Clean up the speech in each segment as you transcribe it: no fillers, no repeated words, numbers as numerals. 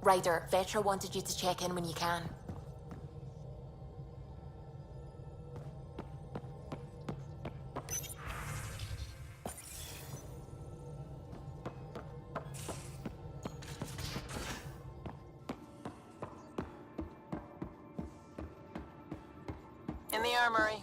Ryder, Vetra wanted you to check in when you can. In the armory.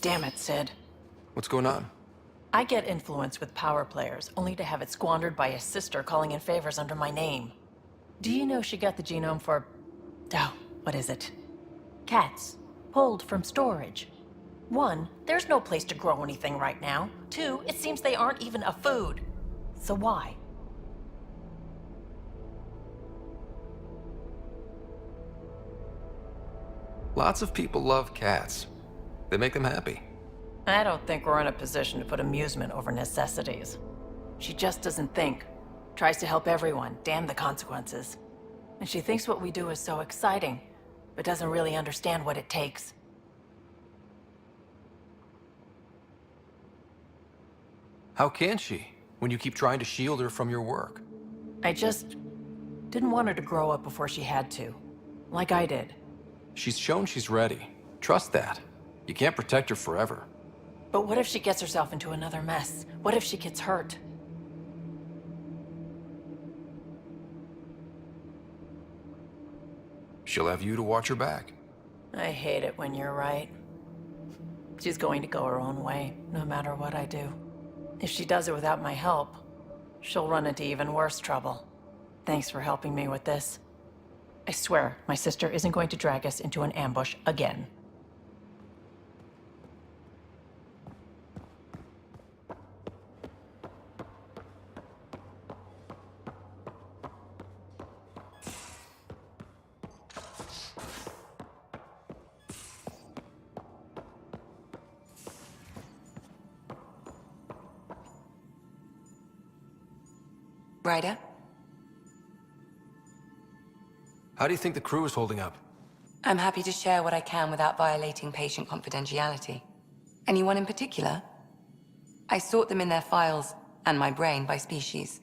Damn it, Sid. What's going on? I get influence with power players, only to have it squandered by a sister calling in favors under my name. Do you know she got the genome for... oh, what is it? Cats. Pulled from storage. 1, there's no place to grow anything right now. 2, it seems they aren't even a food. So why? Lots of people love cats. They make them happy. I don't think we're in a position to put amusement over necessities. She just doesn't think. Tries to help everyone, damn the consequences. And she thinks what we do is so exciting, but doesn't really understand what it takes. How can she, when you keep trying to shield her from your work? I just didn't want her to grow up before she had to, like I did. She's shown she's ready. Trust that. You can't protect her forever. But what if she gets herself into another mess? What if she gets hurt? She'll have you to watch her back. I hate it when you're right. She's going to go her own way, no matter what I do. If she does it without my help, she'll run into even worse trouble. Thanks for helping me with this. I swear, my sister isn't going to drag us into an ambush again. Ryder? How do you think the crew is holding up? I'm happy to share what I can without violating patient confidentiality. Anyone in particular? I sort them in their files and my brain by species.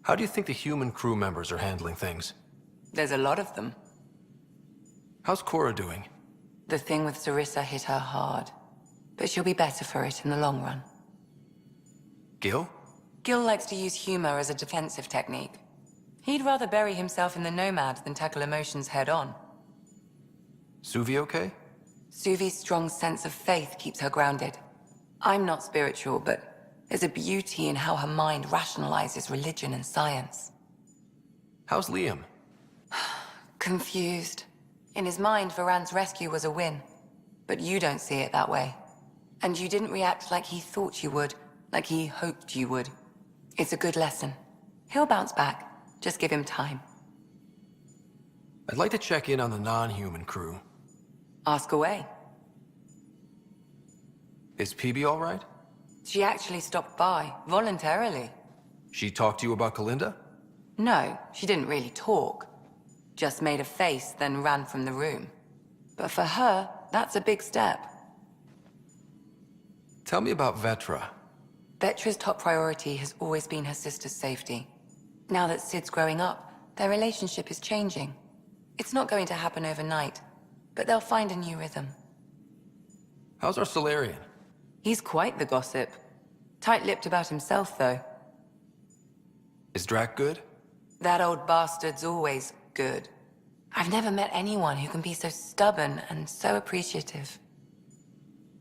How do you think the human crew members are handling things? There's a lot of them. How's Cora doing? The thing with Sarissa hit her hard, but she'll be better for it in the long run. Gil? Gil likes to use humor as a defensive technique. He'd rather bury himself in the Nomad than tackle emotions head-on. Suvi okay? Suvi's strong sense of faith keeps her grounded. I'm not spiritual, but there's a beauty in how her mind rationalizes religion and science. How's Liam? Confused. In his mind, Varan's rescue was a win. But you don't see it that way. And you didn't react like he thought you would, like he hoped you would. It's a good lesson. He'll bounce back. Just give him time. I'd like to check in on the non-human crew. Ask away. Is PB all right? She actually stopped by, voluntarily. She talked to you about Kalinda? No, she didn't really talk. Just made a face, then ran from the room. But for her, that's a big step. Tell me about Vetra. Vetra's top priority has always been her sister's safety. Now that Sid's growing up, their relationship is changing. It's not going to happen overnight, but they'll find a new rhythm. How's our Solarian? He's quite the gossip. Tight-lipped about himself, though. Is Drac good? That old bastard's always good. I've never met anyone who can be so stubborn and so appreciative.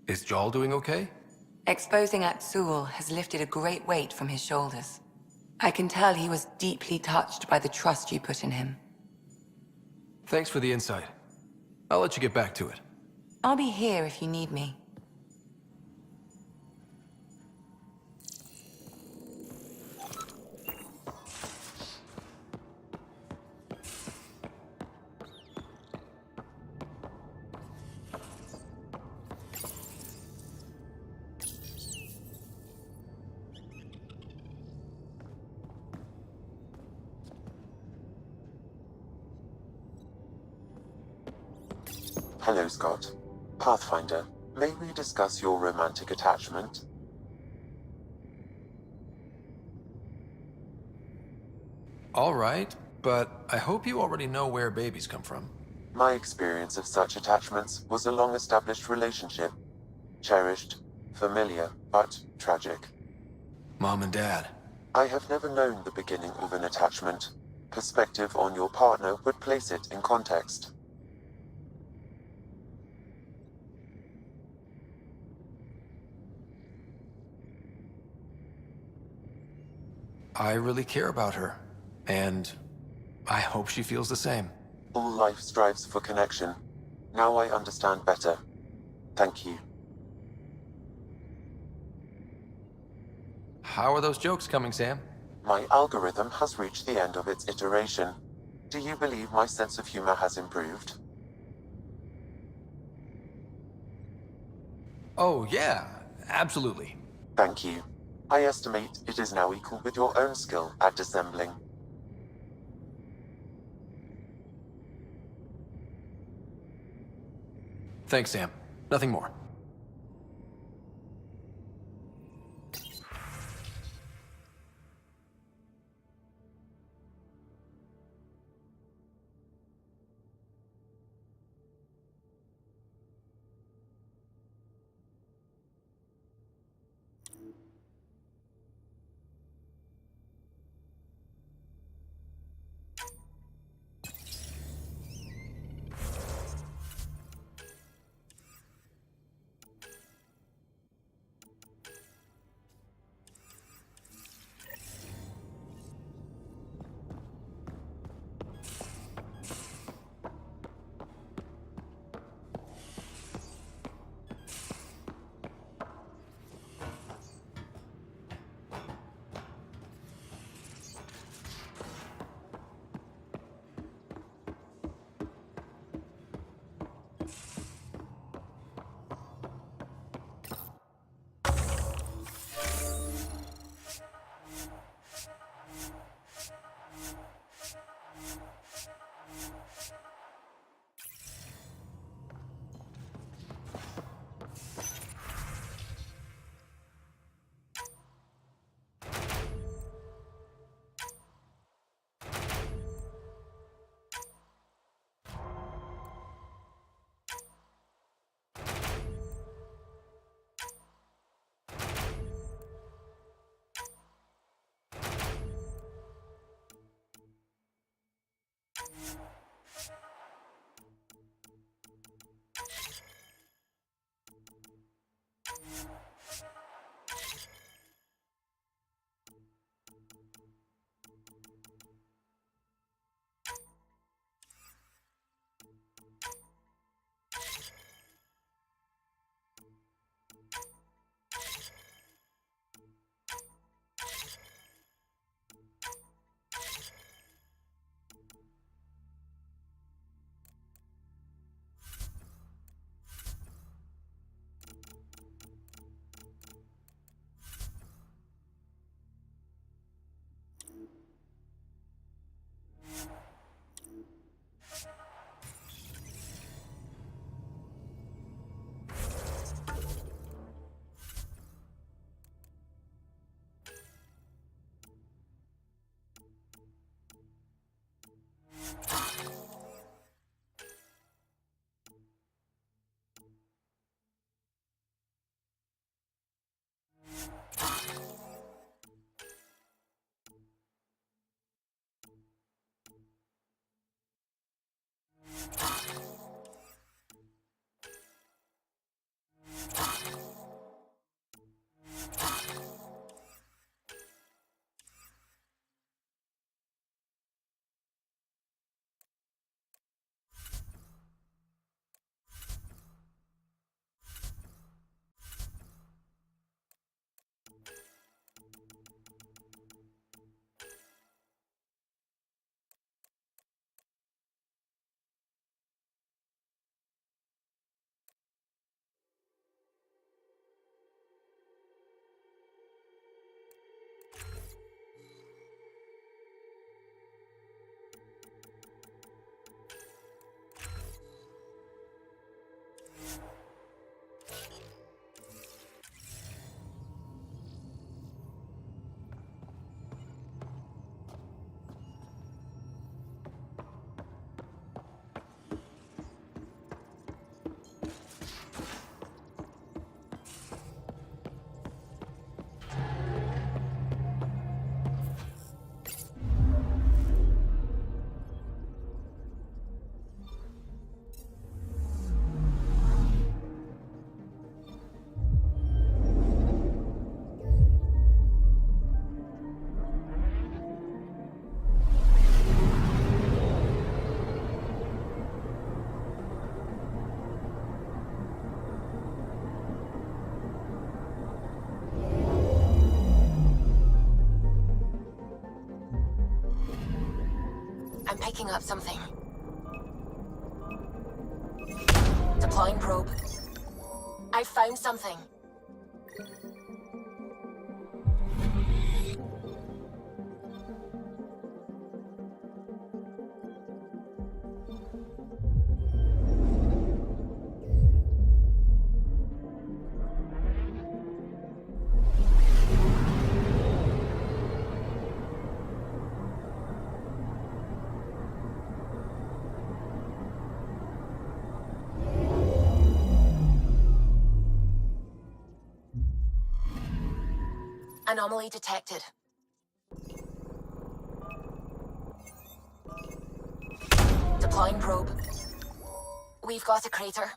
Is Jal doing okay? Exposing Atsul has lifted a great weight from his shoulders. I can tell he was deeply touched by the trust you put in him. Thanks for the insight. I'll let you get back to it. I'll be here if you need me. Hello, Scott. Pathfinder, may we discuss your romantic attachment? All right, but I hope you already know where babies come from. My experience of such attachments was a long-established relationship. Cherished, familiar, but tragic. Mom and Dad. I have never known the beginning of an attachment. Perspective on your partner would place it in context. I really care about her, and I hope she feels the same. All life strives for connection. Now I understand better. Thank you. How are those jokes coming, Sam? My algorithm has reached the end of its iteration. Do you believe my sense of humor has improved? Oh, yeah, absolutely. Thank you. I estimate it is now equal with your own skill at dissembling. Thanks, Sam. Nothing more. I'm picking up something. Deploying probe. I found something. Anomaly detected. Deploying probe. We've got a crater.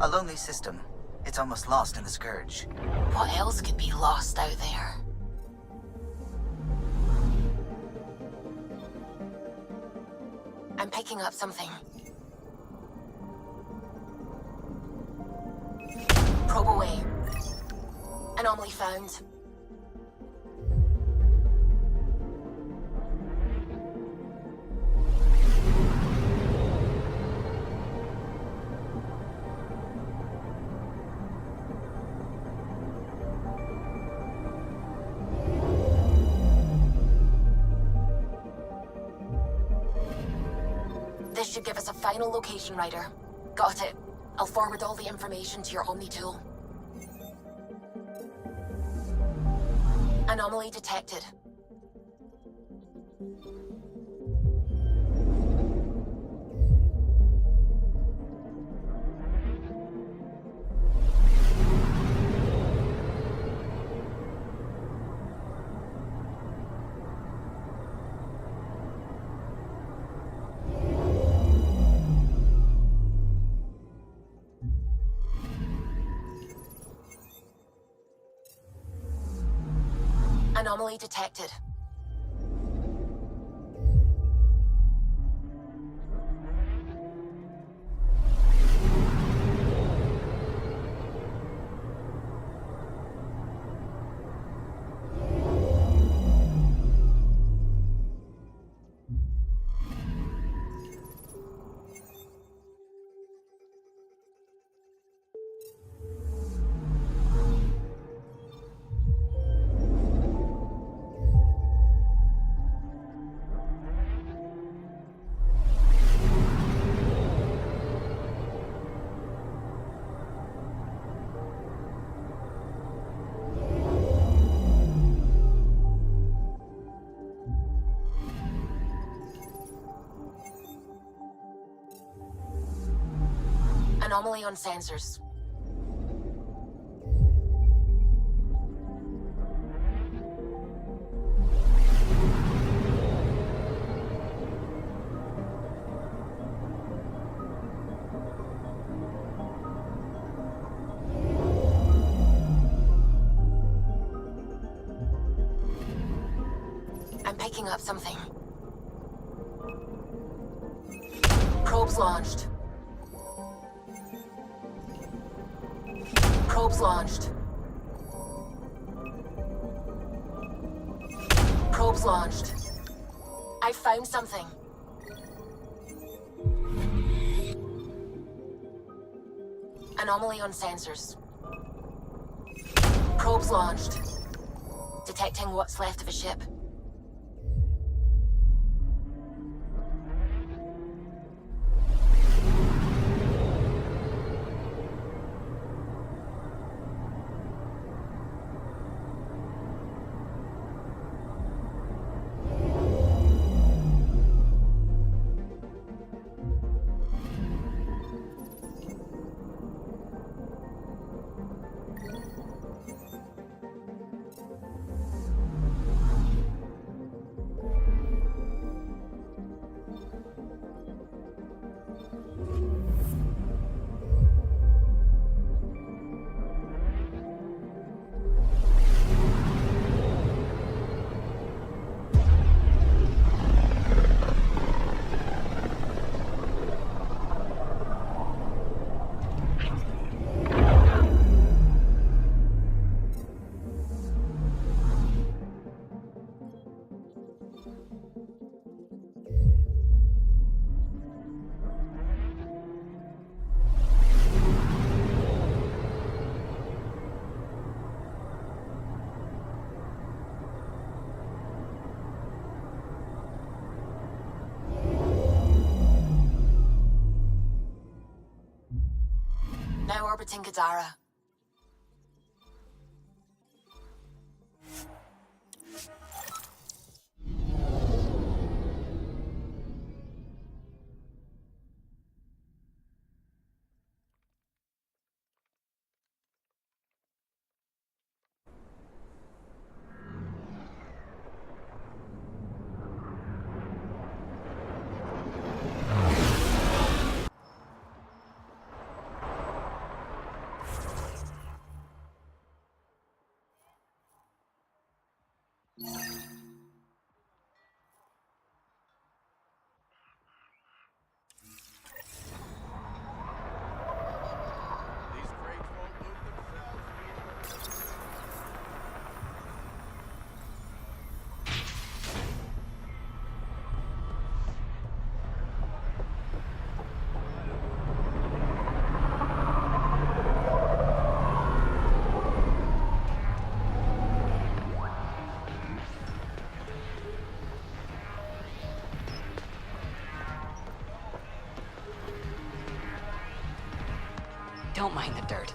A lonely system. It's almost lost in the scourge. What else could be lost out there? I'm picking up something. Probe away. Anomaly found. This should give us a final location, Ryder. Got it. I'll forward all the information to your Omni tool. Anomaly detected. Anomaly detected. Anomaly on sensors. I'm picking up something. Probes launched. Probes launched. Probes launched. I found something. Anomaly on sensors. Probes launched. Detecting what's left of a ship. Now orbiting Kadara. Don't mind the dirt.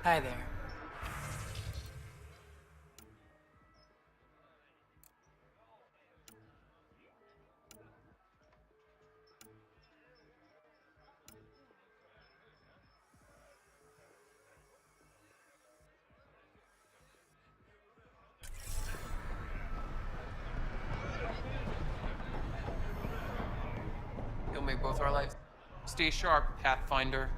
Hi there. You'll make both our lives. Stay sharp, Pathfinder.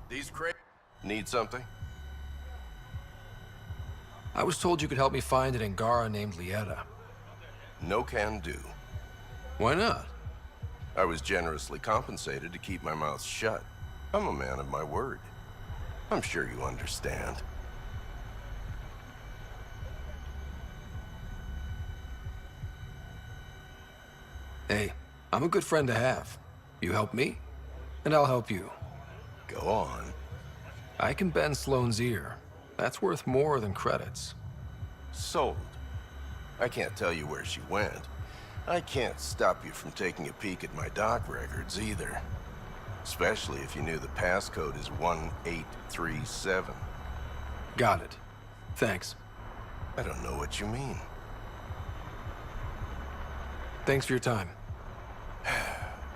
These crates need something? I was told you could help me find an Angara named Lieta. No can do. Why not? I was generously compensated to keep my mouth shut. I'm a man of my word. I'm sure you understand. Hey, I'm a good friend to have. You help me, and I'll help you. Go on. I can bend Sloane's ear. That's worth more than credits. Sold. I can't tell you where she went. I can't stop you from taking a peek at my doc records either. Especially if you knew the passcode is 1837. Got it. Thanks. I don't know what you mean. Thanks for your time.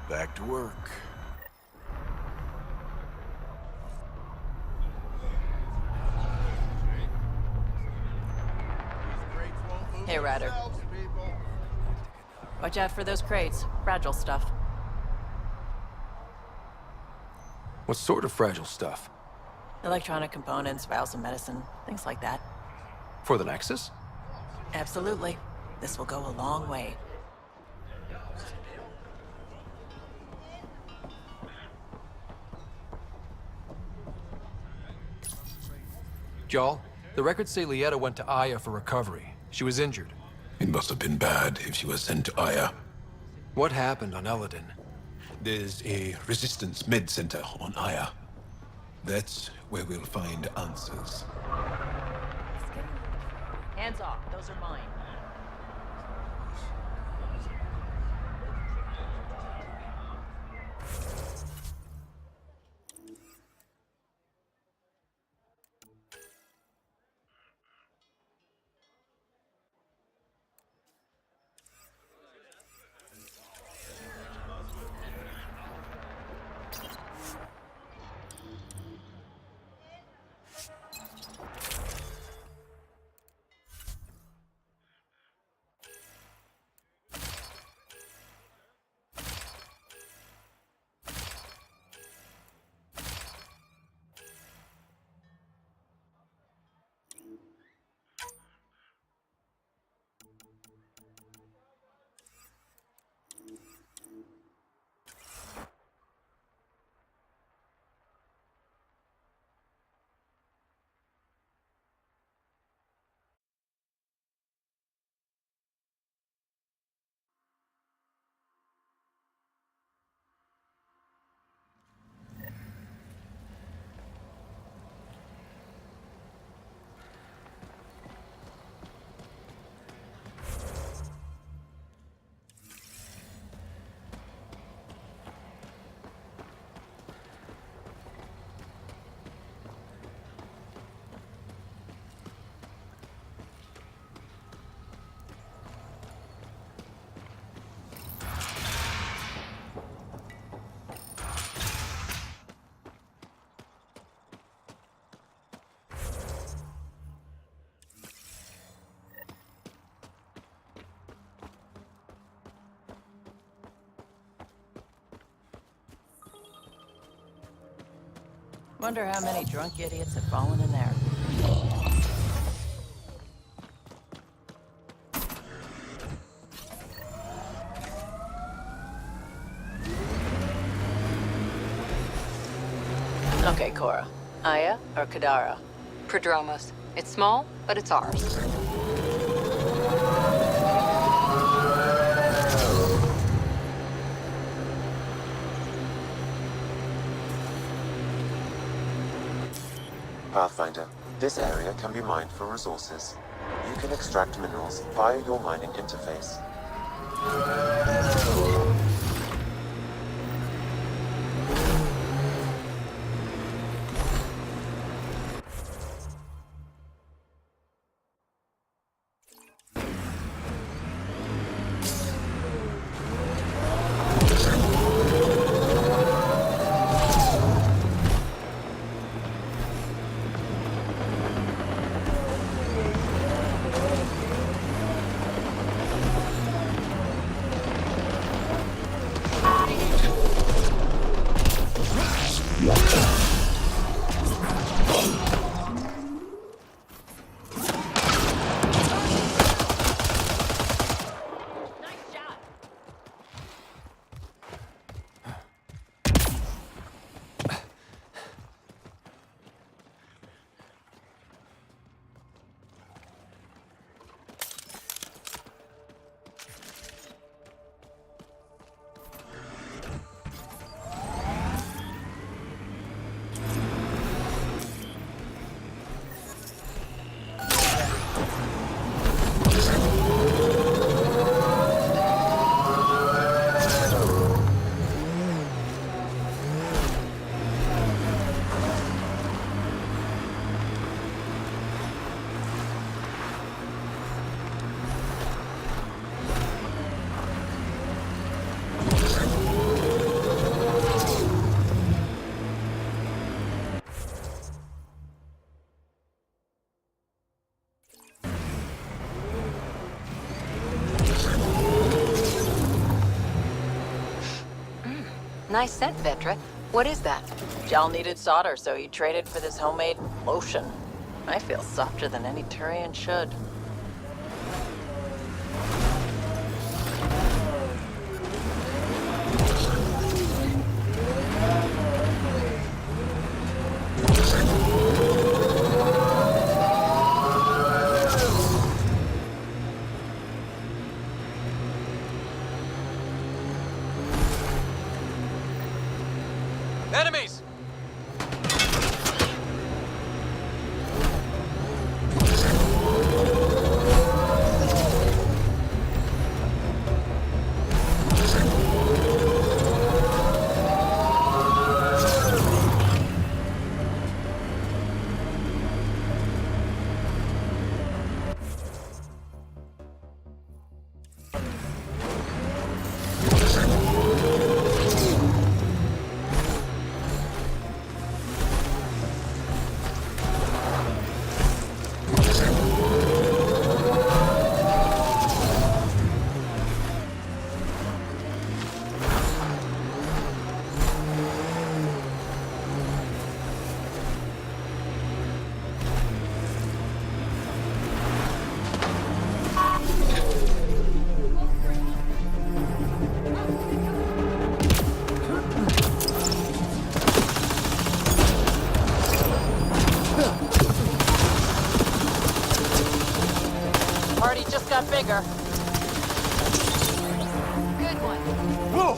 Back to work. Hey, Ryder. Watch out for those crates. Fragile stuff. What sort of fragile stuff? Electronic components, vials of medicine, things like that. For the Nexus? Absolutely. This will go a long way. Jarl, the records say Lieta went to Aya for recovery. She was injured. It must have been bad if she was sent to Aya. What happened on Eladin? There's a resistance med center on Aya. That's where we'll find answers. Hands off. Those are mine. Wonder how many drunk idiots have fallen in there. Okay, Cora. Aya or Kadara? Prodromos. It's small, but it's ours. Pathfinder. This area can be mined for resources. You can extract minerals via your mining interface. Nice scent, Vetra. What is that? Jal needed solder, so he traded for this homemade lotion. I feel softer than any Turian should. Enemies! Party just got bigger. Good one. Whoa!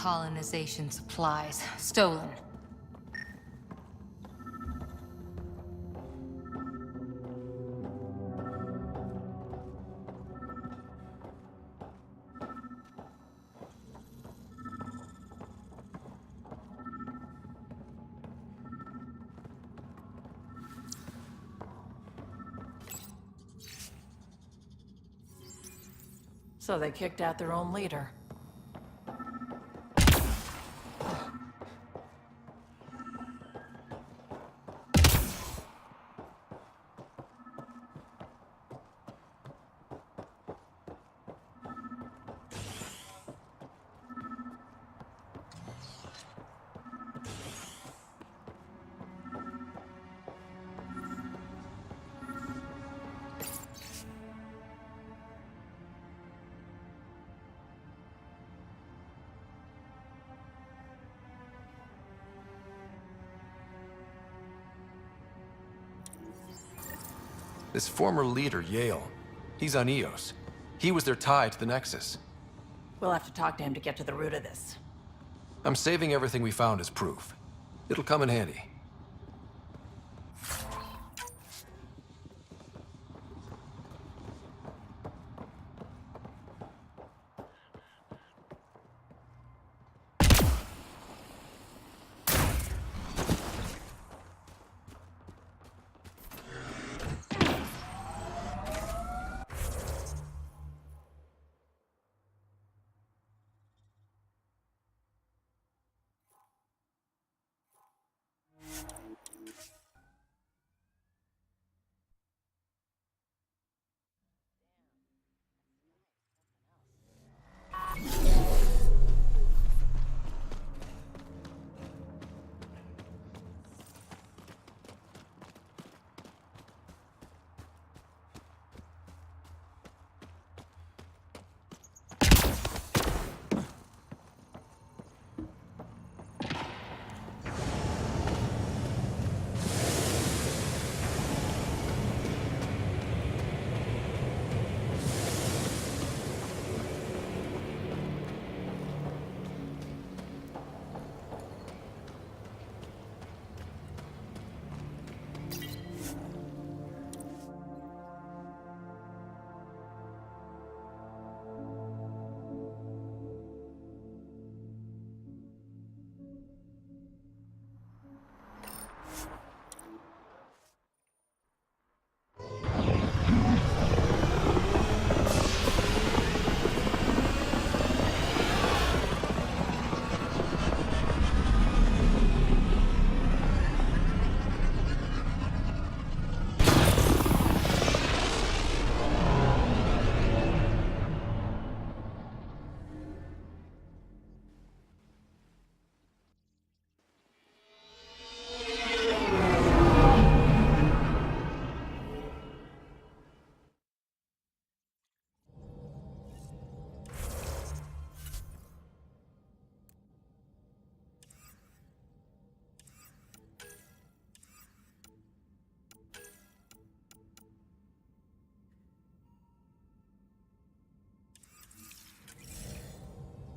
colonization supplies. Stolen. So they kicked out their own leader. This former leader, Yale, he's on Eos. He was their tie to the Nexus. We'll have to talk to him to get to the root of this. I'm saving everything we found as proof. It'll come in handy.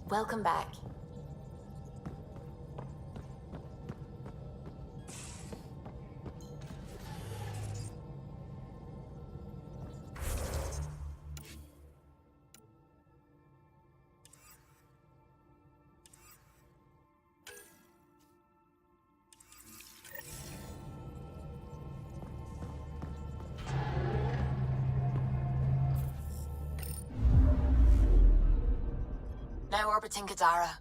Welcome back. Now orbiting Gadara.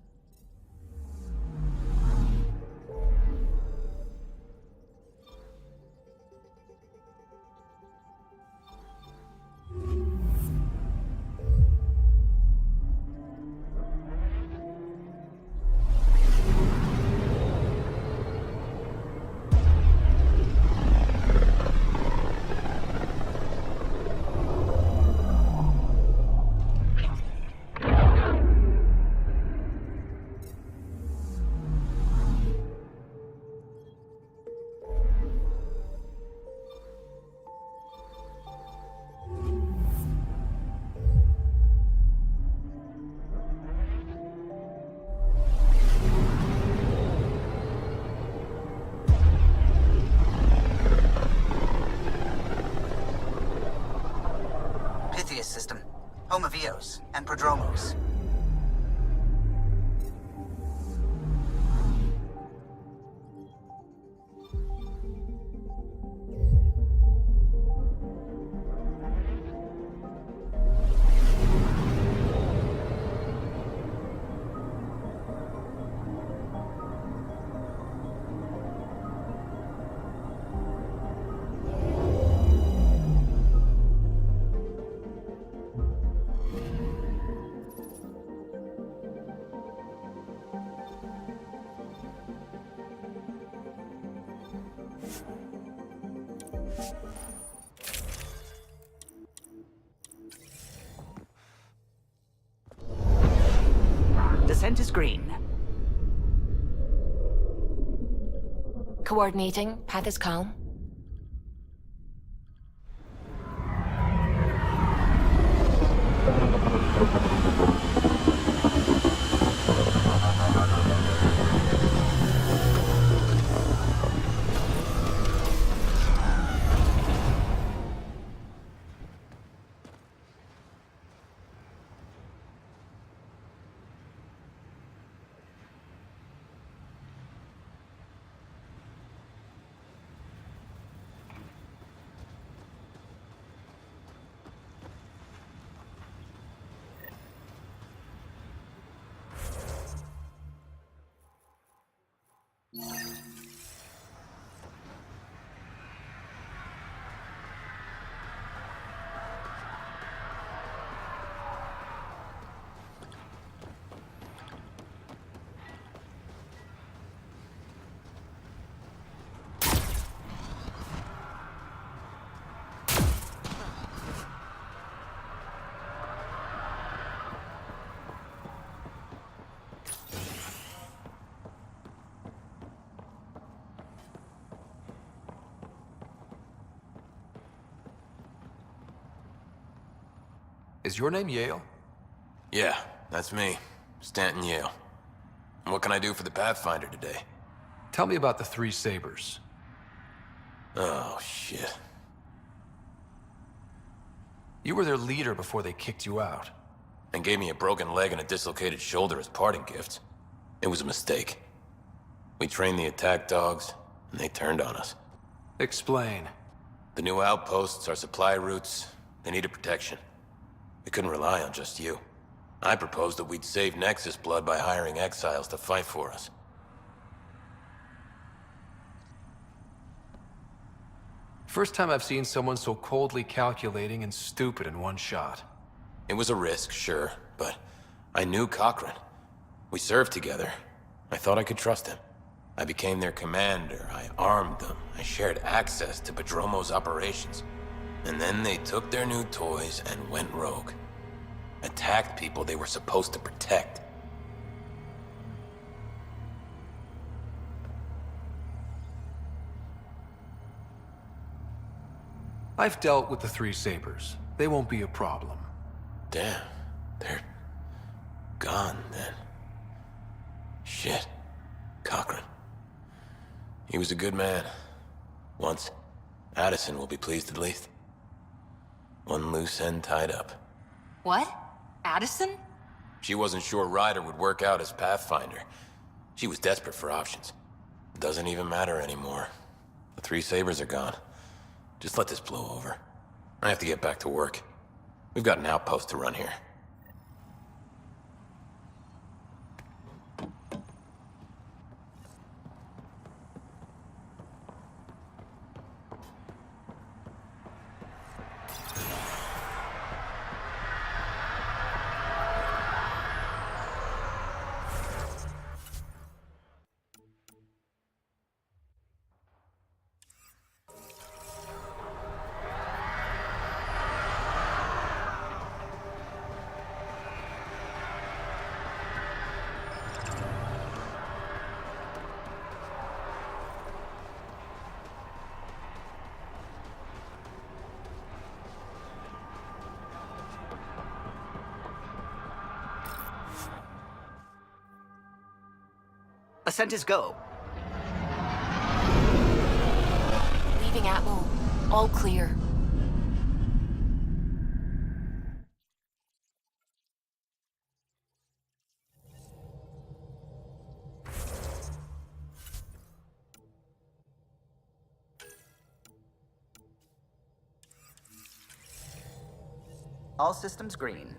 and prodromos. Descent is green. Coordinating. Path is calm. Is your name Yale? Yeah, that's me. Stanton Yale. What can I do for the Pathfinder today? Tell me about the Three Sabers. Oh, shit. You were their leader before they kicked you out. And gave me a broken leg and a dislocated shoulder as parting gifts. It was a mistake. We trained the attack dogs, and they turned on us. Explain. The new outposts, our supply routes, they needed protection. We couldn't rely on just you. I proposed that we'd save Nexus blood by hiring exiles to fight for us. First time I've seen someone so coldly calculating and stupid in one shot. It was a risk, sure, but I knew Cochrane. We served together. I thought I could trust him. I became their commander, I armed them, I shared access to Prodromo's operations. And then they took their new toys and went rogue. Attacked people they were supposed to protect. I've dealt with the Three Sabers. They won't be a problem. Damn, they're gone then. Shit, Cochrane. He was a good man. Once. Addison will be pleased at least. One loose end tied up. What? Addison? She wasn't sure Ryder would work out as Pathfinder. She was desperate for options. Doesn't even matter anymore. The Three Sabers are gone. Just let this blow over. I have to get back to work. We've got an outpost to run here. Ascent is go. Leaving Atmo. All clear. All systems green.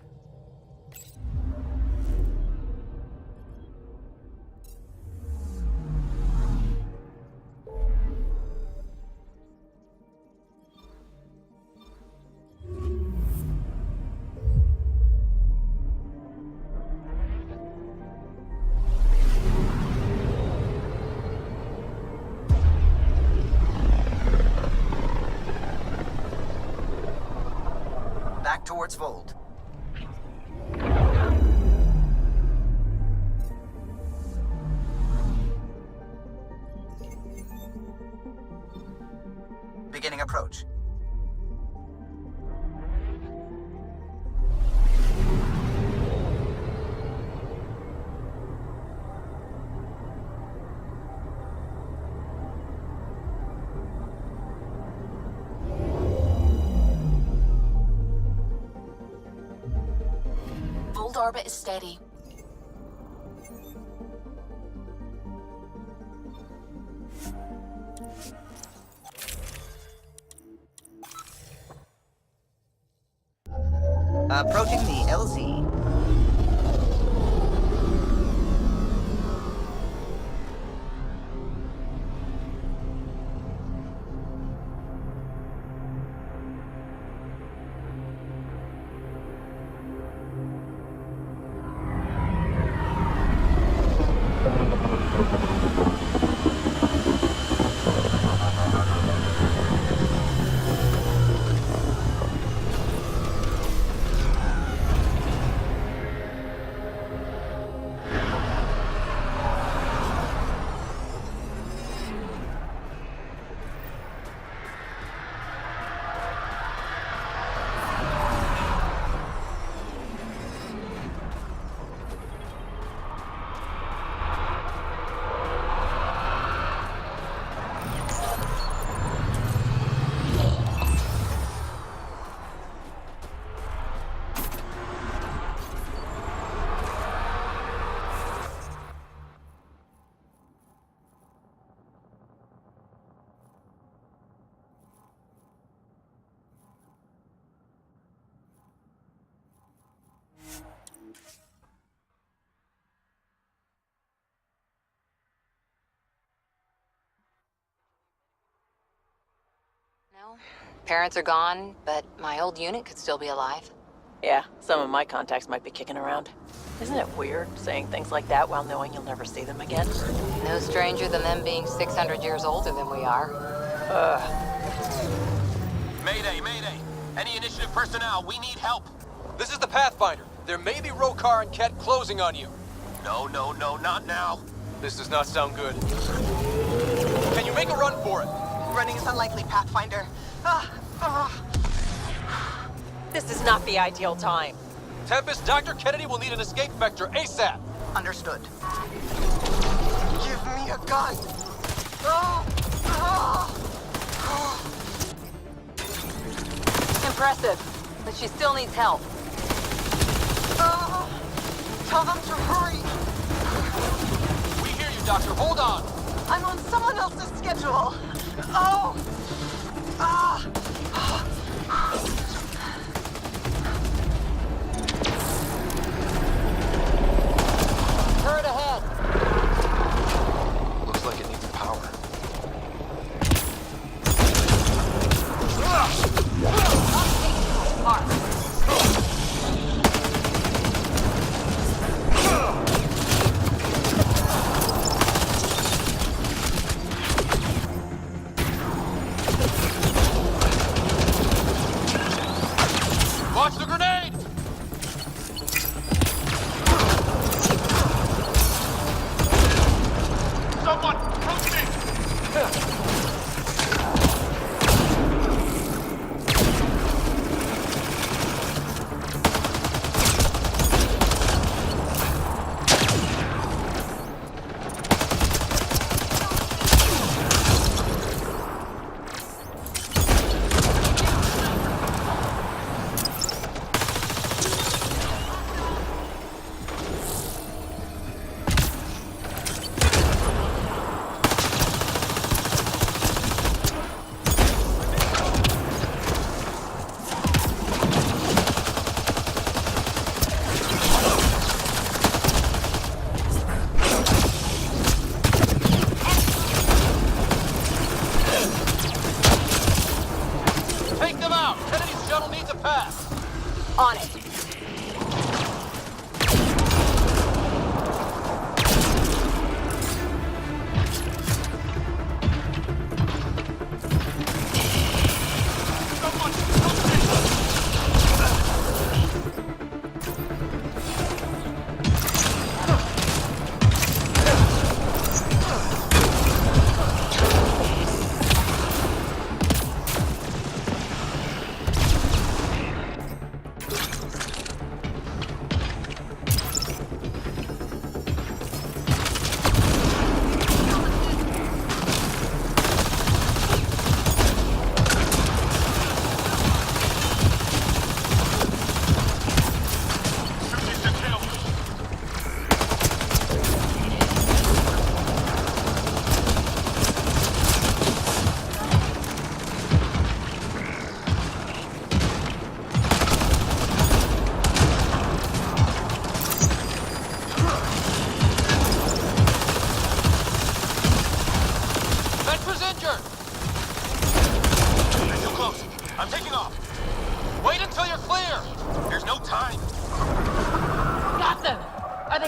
Back towards Fold. Beginning approach. Fold orbit is steady. Approaching the LZ. No. Parents are gone, but my old unit could still be alive. Yeah, some of my contacts might be kicking around. Isn't it weird saying things like that while knowing you'll never see them again? No stranger than them being 600 years older than we are. Mayday, mayday! Any initiative personnel, we need help! This is the Pathfinder. There may be Rokar and Ket closing on you. No, not now. This does not sound good. Can you make a run for it? Running is unlikely, Pathfinder. This is not the ideal time. Tempest, Dr. Kennedy will need an escape vector ASAP. Understood. Give me a gun. Impressive, but she still needs help. Tell them to hurry. We hear you, Doctor. Hold on. I'm on someone else's schedule. Turret ahead. Looks like it needs power.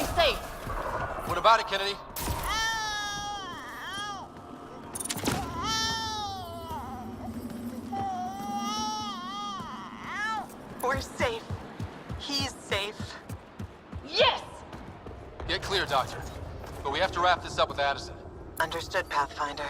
stay safe. What about it, Kennedy? We're safe. He's safe. Yes! Get clear, Doctor. But we have to wrap this up with Addison. Understood, Pathfinder.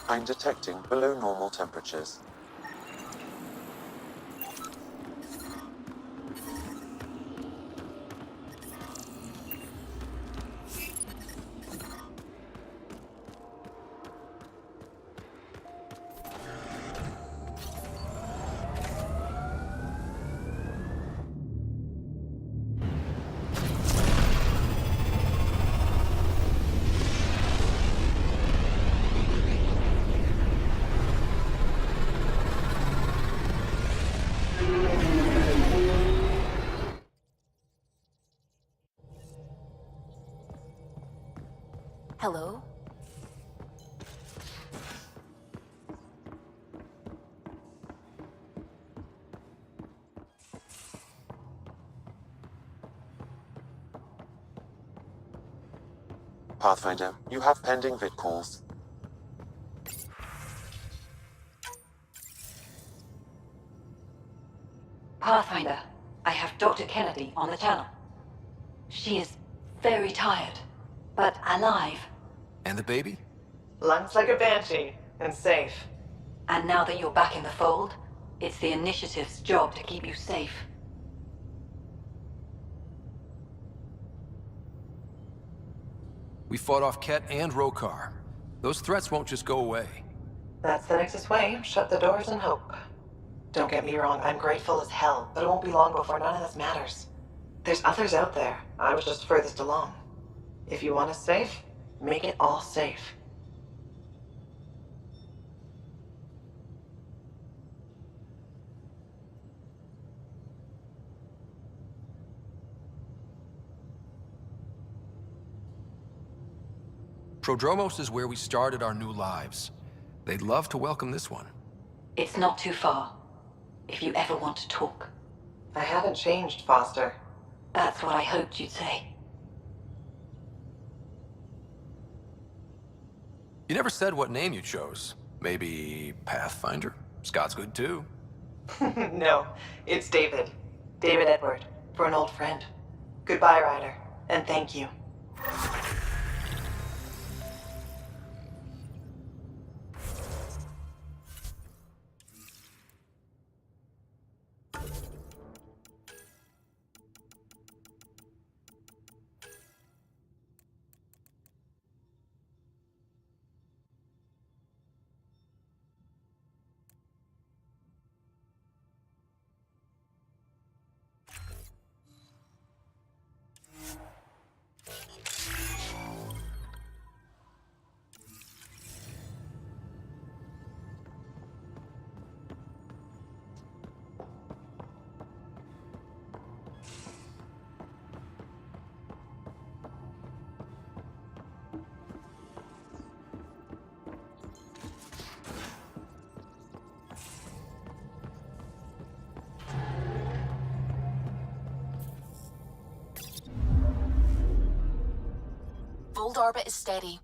I'm detecting below normal temperatures. Hello? Pathfinder, you have pending vid calls. Pathfinder, I have Dr. Kennedy on the channel. She is very tired, but alive. And the baby? Lungs like a banshee, and safe. And now that you're back in the fold, it's the Initiative's job to keep you safe. We fought off Ket and Rokar. Those threats won't just go away. That's the Nexus way. Shut the doors and hope. Don't get me wrong, I'm grateful as hell, but it won't be long before none of this matters. There's others out there. I was just furthest along. If you want us safe, make it all safe. Prodromos is where we started our new lives. They'd love to welcome this one. It's not too far, if you ever want to talk. I haven't changed, Foster. That's what I hoped you'd say. You never said what name you chose. Maybe Pathfinder? Scott's good too. No, it's David. David Edward, for an old friend. Goodbye, Ryder, and thank you. Fold orbit is steady.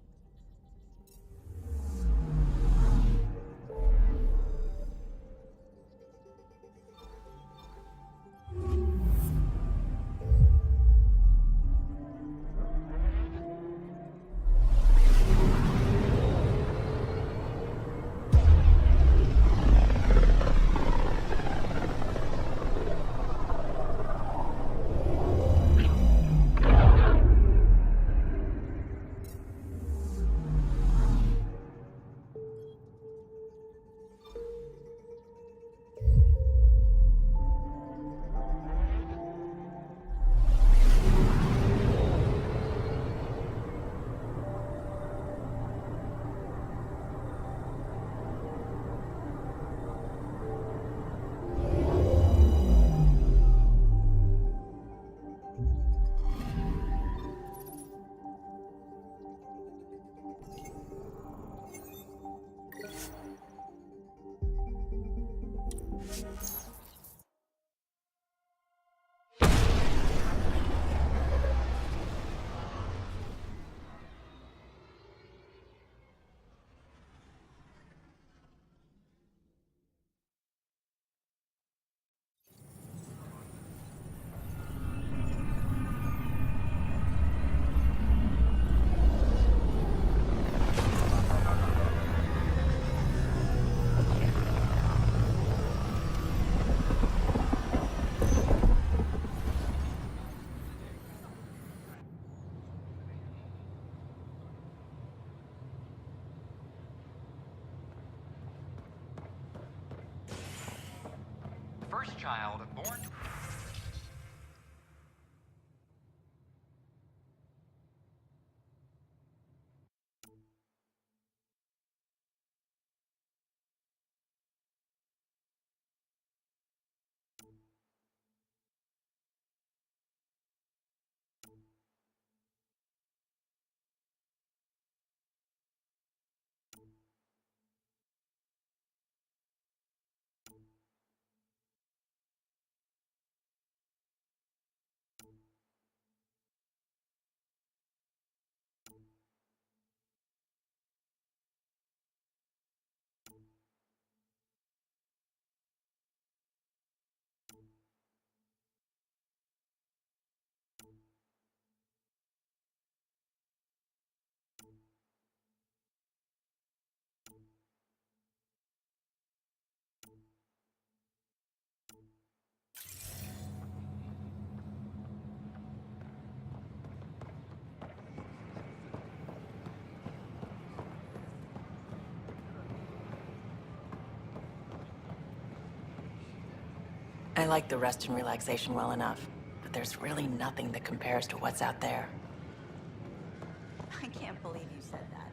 first child born to... I like the rest and relaxation well enough, but there's really nothing that compares to what's out there. I can't believe you said that.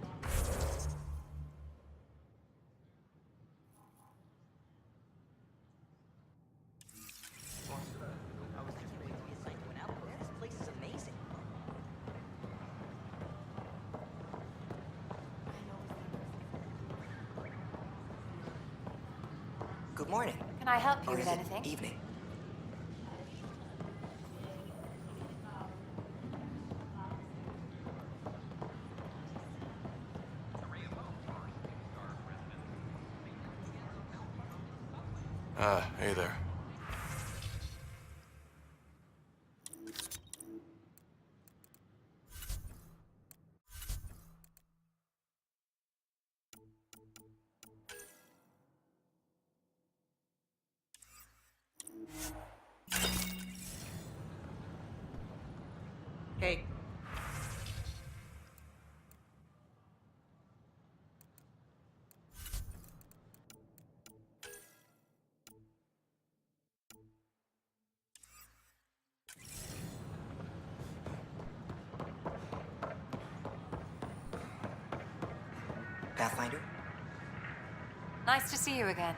Good morning. Can I help you Or with is it anything? evening? Hey there. Hey. Pathfinder? Nice to see you again.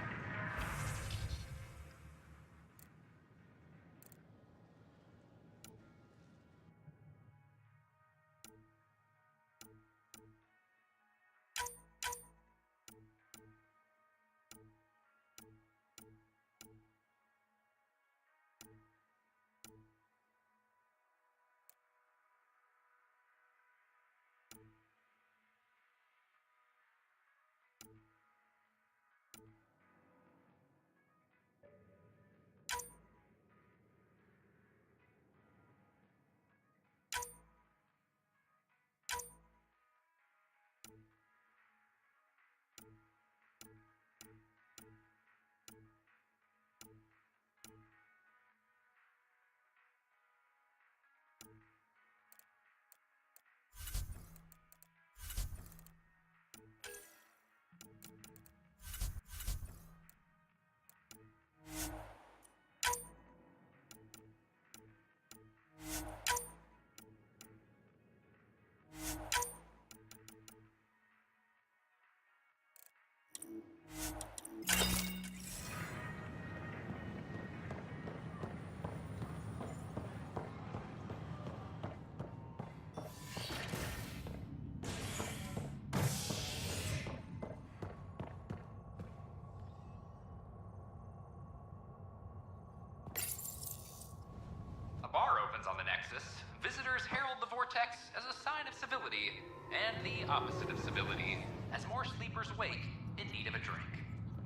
A bar opens on the Nexus. Visitors herald the vortex as a sign of civility, and the opposite of civility, as more sleepers wake in need of a drink.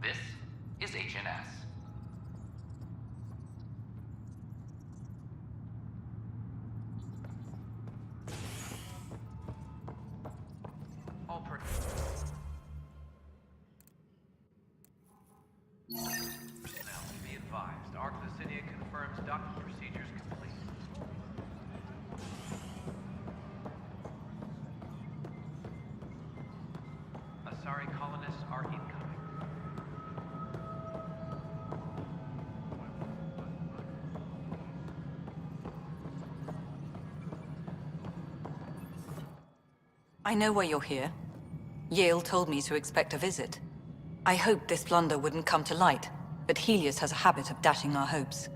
This is HNS. All per... Personnel, be advised. Arc Lucidia confirms docking procedures complete. Asari colonists are incoming. I know why you're here. Yale told me to expect a visit. I hoped this blunder wouldn't come to light, but Helios has a habit of dashing our hopes.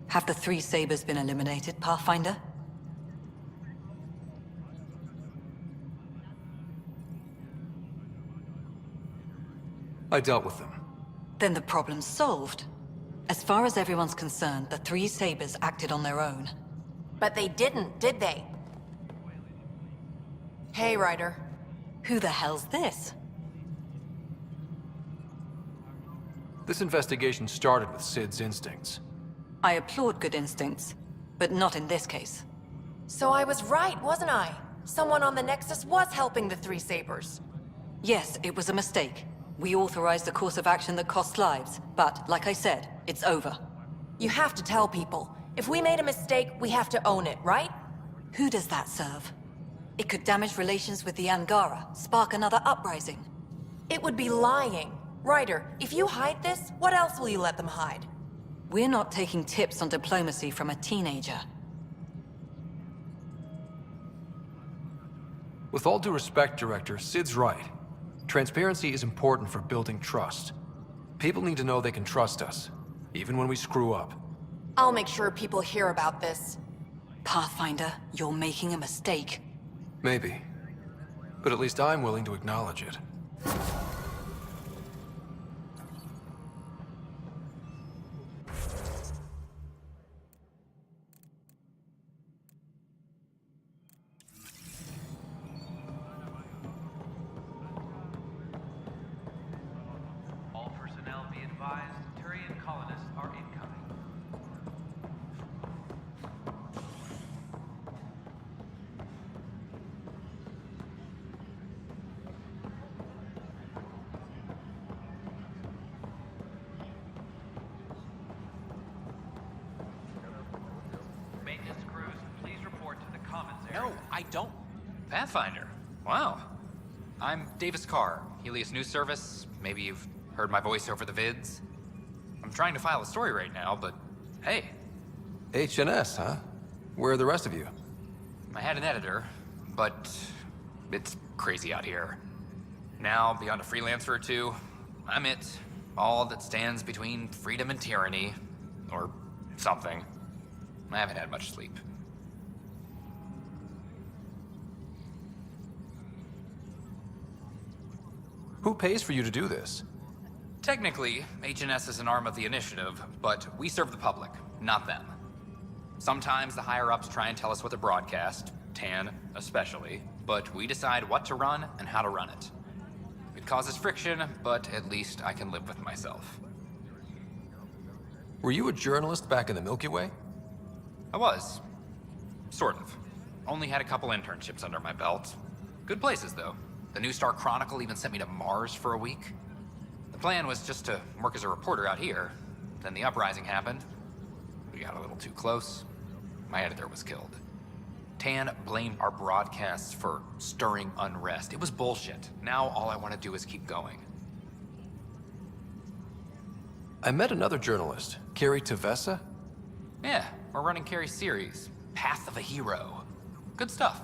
Have the three sabers been eliminated, Pathfinder? I dealt with them. Then the problem's solved. As far as everyone's concerned, the three sabers acted on their own. But they didn't, did they? Hey, Ryder. Who the hell's this? This investigation started with Sid's instincts. I applaud good instincts, but not in this case. So I was right, wasn't I? Someone on the Nexus was helping the three sabers. Yes, it was a mistake. We authorized a course of action that cost lives, but, like I said, it's over. You have to tell people. If we made a mistake, we have to own it, right? Who does that serve? It could damage relations with the Angara, spark another uprising. It would be lying. Ryder, if you hide this, what else will you let them hide? We're not taking tips on diplomacy from a teenager. With all due respect, Director, Sid's right. Transparency is important for building trust. People need to know they can trust us, even when we screw up. I'll make sure people hear about this. Pathfinder, you're making a mistake. Maybe. But at least I'm willing to acknowledge it. All personnel be advised, Turian colonists are incoming. Maintenance crews, please report to the commons area. No, I don't. Pathfinder. Wow. I'm Davis Carr, Helios News Service. Maybe you've heard my voice over the vids. I'm trying to file a story right now, but hey. HNS, huh? Where are the rest of you? I had an editor, but it's crazy out here. Now, beyond a freelancer or two, I'm it. All that stands between freedom and tyranny. Or something. I haven't had much sleep. Who pays for you to do this? Technically, HNS is an arm of the initiative, but we serve the public, not them. Sometimes the higher-ups try and tell us what to broadcast, Tan especially, but we decide what to run and how to run it. It causes friction, but at least I can live with myself. Were you a journalist back in the Milky Way? I was. Sort of. Only had a couple internships under my belt. Good places, though. The New Star Chronicle even sent me to Mars for a week. The plan was just to work as a reporter out here. Then the uprising happened. We got a little too close. My editor was killed. Tan blamed our broadcasts for stirring unrest. It was bullshit. Now all I want to do is keep going. I met another journalist, Carrie Tavessa. Yeah, we're running Carrie's series, Path of a Hero. Good stuff.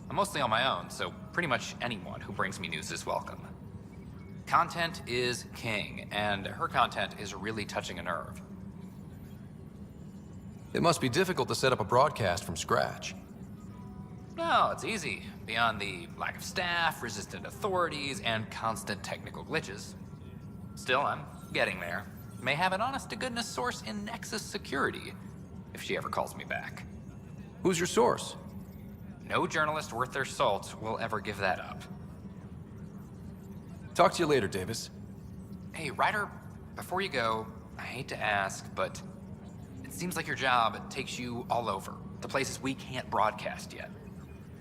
I'm mostly on my own, so pretty much anyone who brings me news is welcome. Content is king, and her content is really touching a nerve. It must be difficult to set up a broadcast from scratch. No, it's easy. Beyond the lack of staff, resistant authorities, and constant technical glitches. Still, I'm getting there. May have an honest-to-goodness source in Nexus security, if she ever calls me back. Who's your source? No journalist worth their salt will ever give that up. Talk to you later, Davis. Hey, Ryder, before you go, I hate to ask, but it seems like your job takes you all over, the places we can't broadcast yet.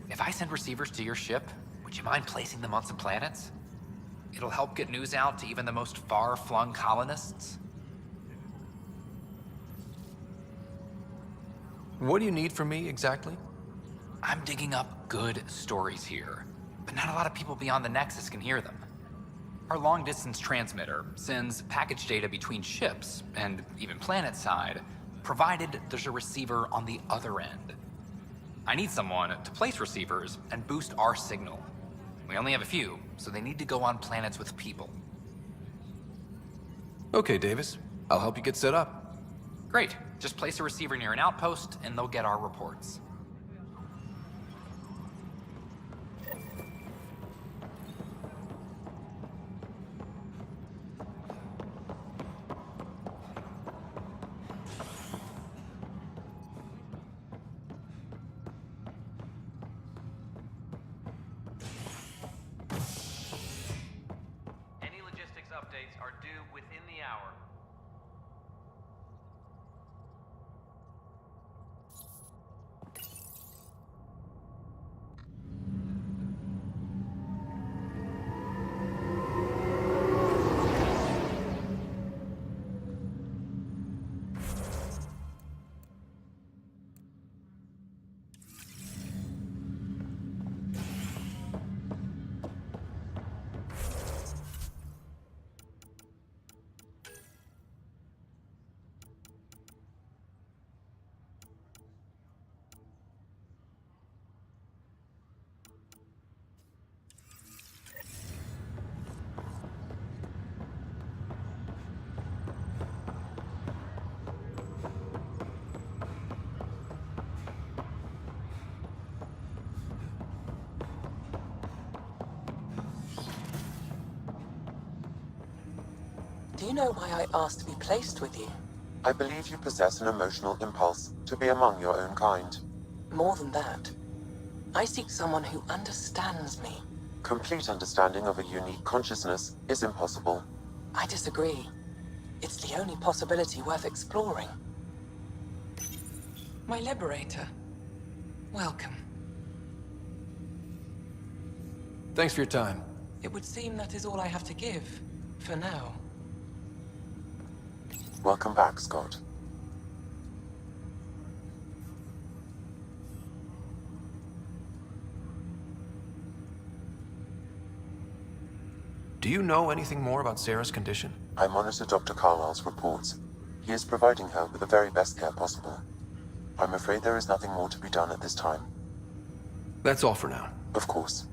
If I send receivers to your ship, would you mind placing them on some planets? It'll help get news out to even the most far-flung colonists. What do you need from me, exactly? I'm digging up good stories here, but not a lot of people beyond the Nexus can hear them. Our long-distance transmitter sends package data between ships, and even planet-side, provided there's a receiver on the other end. I need someone to place receivers and boost our signal. We only have a few, so they need to go on planets with people. Okay, Davis. I'll help you get set up. Great. Just place a receiver near an outpost, and they'll get our reports. Any logistics updates are due within the hour. Do you know why I asked to be placed with you? I believe you possess an emotional impulse to be among your own kind. More than that, I seek someone who understands me. Complete understanding of a unique consciousness is impossible. I disagree. It's the only possibility worth exploring. My liberator. Welcome. Thanks for your time. It would seem that is all I have to give, for now. Welcome back, Scott. Do you know anything more about Sarah's condition? I monitor Dr. Carlisle's reports. He is providing her with the very best care possible. I'm afraid there is nothing more to be done at this time. That's all for now. Of course.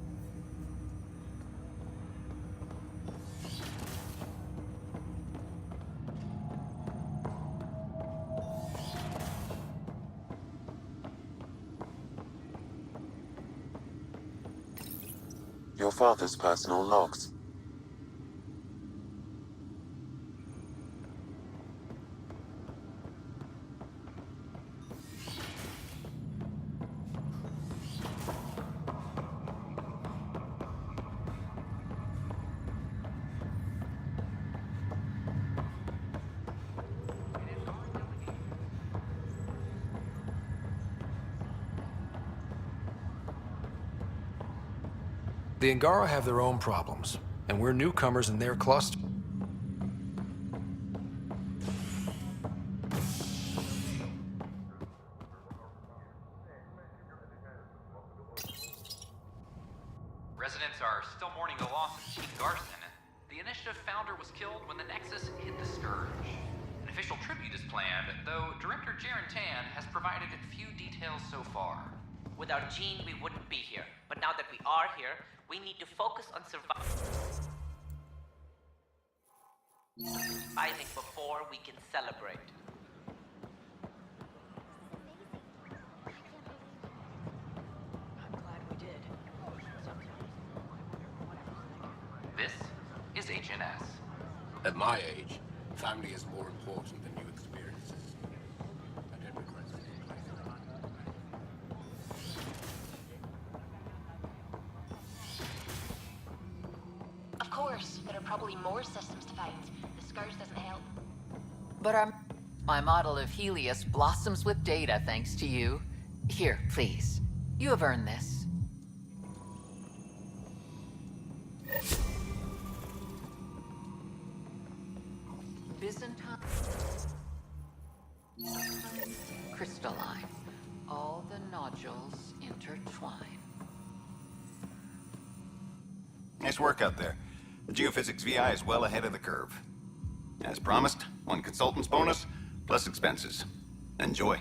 Your father's personal logs. The Angara have their own problems, and we're newcomers in their cluster. Residents are still mourning the loss of King Garson. The Initiative founder was killed when the Nexus hit the Scourge. An official tribute is planned, though Director Jaren Tan has provided few details so far. Without Jean, we wouldn't be here. But now that we are here, we need to focus on surviving before we can celebrate. I'm glad we did. This is HNS. At my age, family is more important than new experiences. I did regret it. Of course, there are probably more systems to find. The Scourge doesn't help. But my model of Helios blossoms with data thanks to you. Here, please. You have earned this. Byzantine. Crystalline. All the nodules intertwine. Nice work out there. The geophysics VI is well ahead of the curve. As promised, 1 consultant's bonus, plus expenses. Enjoy.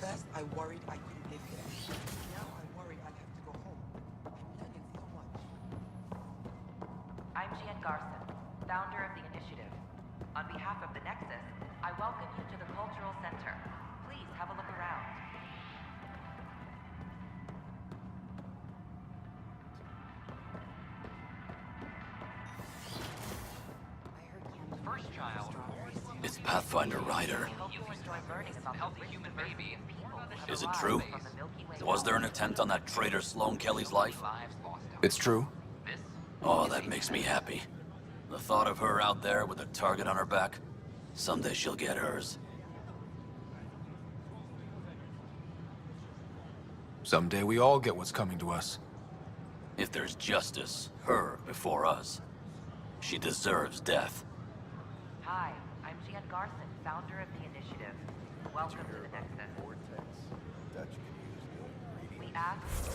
First, I worried I couldn't live here. Now I worry I'll have to go home. I'm learning so much. I'm Gian Garson, founder of the initiative. On behalf of the Nexus, I welcome you to the Cultural Center. Please have a look around. First child. It's Pathfinder Ryder. You enjoy learning about Healthy human baby. Is it true? Was there an attempt on that traitor Sloane Kelly's life? It's true. Oh, that makes me happy. The thought of her out there with a target on her back, someday she'll get hers. Someday we all get what's coming to us. If there's justice, her before us. She deserves death. Hi, I'm Gian Garson, founder of the initiative. Welcome to the Nexus. We ask